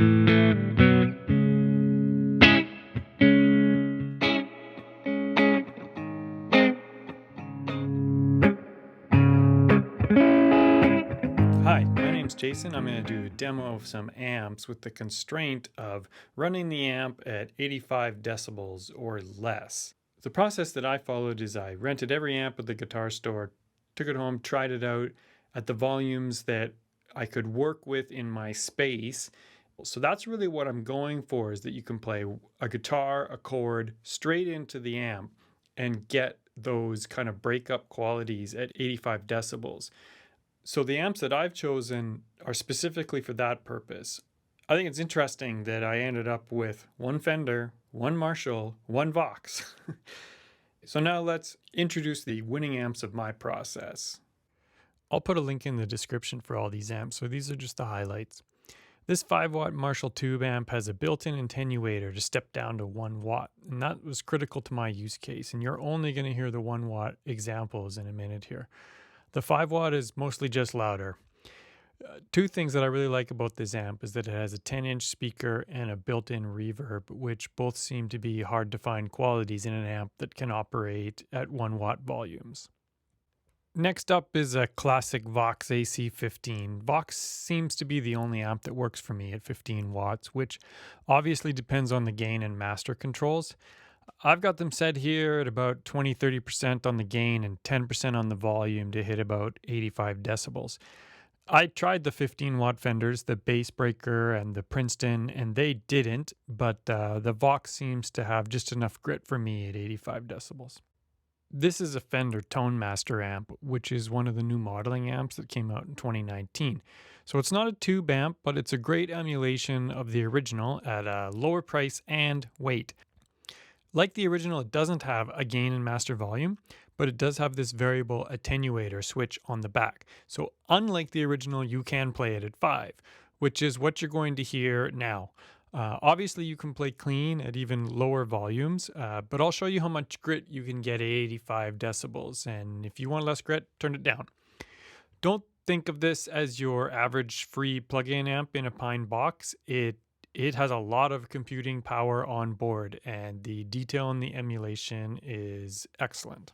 Hi, my name's Jason. I'm going to do a demo of some amps with the constraint of running the amp at 85 decibels or less. The process that I followed is I rented every amp at the guitar store, took it home, tried it out at the volumes that I could work with in my space. So that's really what I'm going for, is that you can play a guitar, a chord straight into the amp and get those kind of breakup qualities at 85 decibels. So the amps that I've chosen are specifically for that purpose. I think it's interesting that I ended up with one Fender, one Marshall, one Vox. So now let's introduce the winning amps of my process. I'll put a link in the description for all these amps, so these are just the highlights. This 5-watt Marshall tube amp has a built-in attenuator to step down to 1 watt, and that was critical to my use case, and you're only going to hear the 1 watt examples in a minute here. The 5 watt is mostly just louder. Two things that I really like about this amp is that it has a 10-inch speaker and a built-in reverb, which both seem to be hard to find qualities in an amp that can operate at 1 watt volumes. Next up is a classic Vox AC15. Vox seems to be the only amp that works for me at 15 watts, which obviously depends on the gain and master controls. I've got them set here at about 20-30% on the gain and 10% on the volume to hit about 85 decibels. I tried the 15-watt Fenders, the Bass Breaker and the Princeton, and they didn't, but the Vox seems to have just enough grit for me at 85 decibels. This is a Fender TONEMASTER amp, which is one of the new modeling amps that came out in 2019. So it's not a tube amp, but it's a great emulation of the original at a lower price and weight. Like the original, it doesn't have a gain and master volume, but it does have this variable attenuator switch on the back. So unlike the original, you can play it at 5, which is what you're going to hear now. Obviously, you can play clean at even lower volumes, but I'll show you how much grit you can get at 85 decibels. And if you want less grit, turn it down. Don't think of this as your average free plug-in amp in a pine box. It has a lot of computing power on board, and the detail in the emulation is excellent.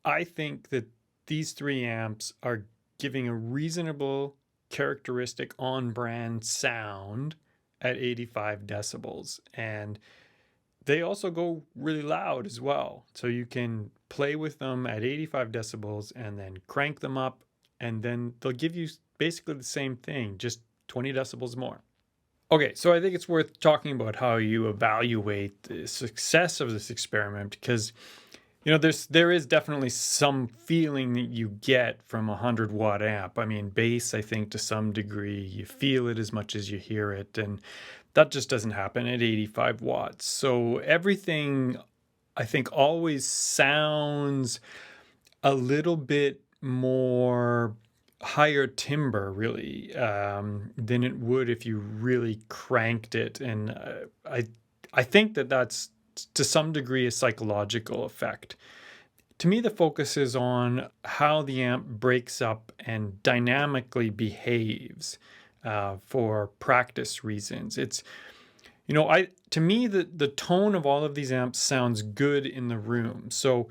I think that these three amps are giving a reasonable characteristic on-brand sound at 85 decibels. And they also go really loud as well. So you can play with them at 85 decibels and then crank them up, and then they'll give you basically the same thing, just 20 decibels more. Okay, so I think it's worth talking about how you evaluate the success of this experiment, because there is definitely some feeling that you get from a 100-watt amp. I mean, bass, I think to some degree, you feel it as much as you hear it, and that just doesn't happen at 85 watts. So everything, I think, always sounds a little bit more higher timbre, really, than it would if you really cranked it. And I think that that's to some degree a psychological effect. To me, the focus is on how the amp breaks up and dynamically behaves for practice reasons. It's, to me, the tone of all of these amps sounds good in the room. So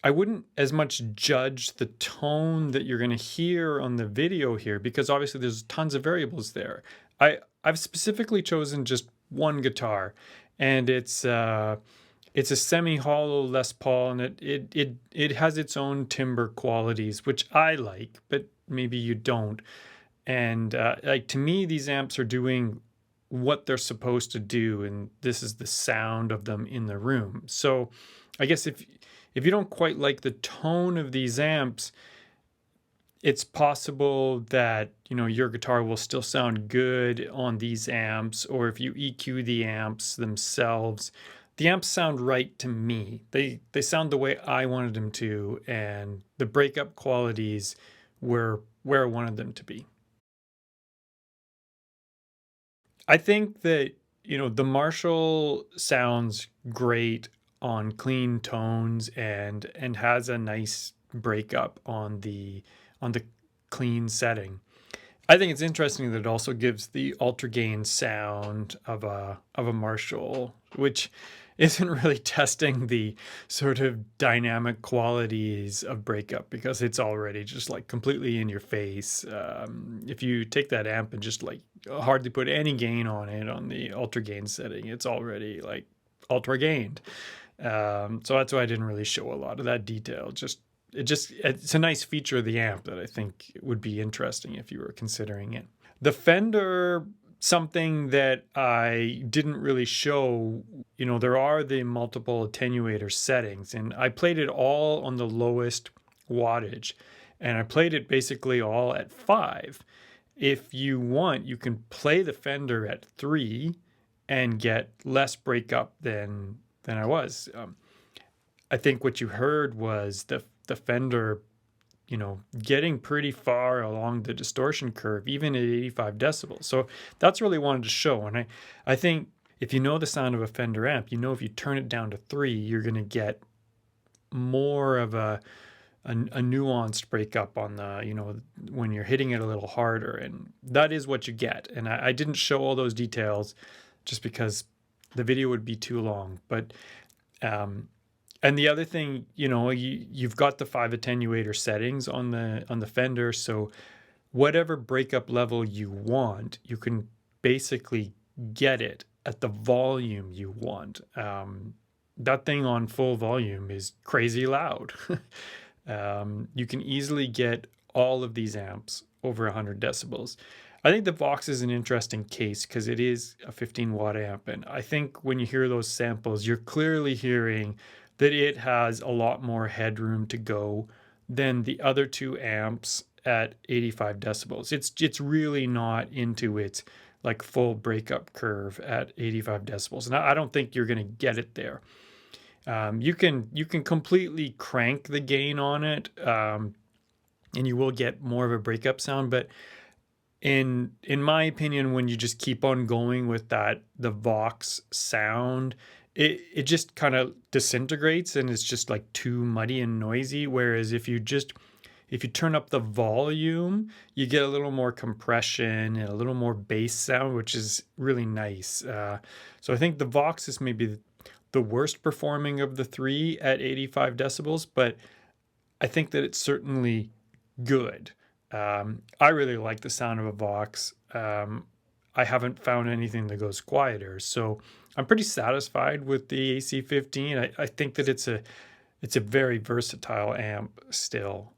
I wouldn't as much judge the tone that you're going to hear on the video here, because obviously there's tons of variables there. I've specifically chosen just one guitar, and it's a semi-hollow Les Paul, and it has its own timbre qualities, which I like, but maybe you don't. And to me, these amps are doing what they're supposed to do, and this is the sound of them in the room. So I guess if you don't quite like the tone of these amps, it's possible that your guitar will still sound good on these amps, or if you EQ the amps themselves, the amps sound right to me. They sound the way I wanted them to, and the breakup qualities were where I wanted them to be. I think that the Marshall sounds great on clean tones and has a nice breakup on the clean setting. I think it's interesting that it also gives the ultra gain sound of a Marshall, which isn't really testing the sort of dynamic qualities of breakup, because it's already just like completely in your face. If you take that amp and just like hardly put any gain on it on the ultra gain setting, it's already like ultra gained. So that's why I didn't really show a lot of that detail. It's a nice feature of the amp that I think would be interesting if you were considering it. The Fender, something that I didn't really show, there are the multiple attenuator settings, and I played it all on the lowest wattage, and I played it basically all at 5. If you want, you can play the Fender at 3 and get less breakup than I was. I think what you heard was the Fender, getting pretty far along the distortion curve, even at 85 decibels. So that's really wanted to show. And I think if you know the sound of a Fender amp, if you turn it down to 3, you're going to get more of a nuanced breakup on the, when you're hitting it a little harder. And that is what you get. And I didn't show all those details just because the video would be too long. But and the other thing, you've got the 5 attenuator settings on the Fender, so whatever breakup level you want, you can basically get it at the volume you want. That thing on full volume is crazy loud. You can easily get all of these amps over 100 decibels. I think the Vox is an interesting case because it is a 15-watt amp, and I think when you hear those samples, you're clearly hearing that it has a lot more headroom to go than the other two amps at 85 decibels. It's really not into its like full breakup curve at 85 decibels. And I don't think you're going to get it there. You can completely crank the gain on it, and you will get more of a breakup sound. But in my opinion, when you just keep on going with the Vox sound, it just kind of disintegrates and it's just like too muddy and noisy. Whereas if you turn up the volume, you get a little more compression and a little more bass sound, which is really nice. So I think the Vox is maybe the worst performing of the three at 85 decibels, but I think that it's certainly good. I really like the sound of a Vox. I haven't found anything that goes quieter, so I'm pretty satisfied with the AC-15. I think that it's a very versatile amp still.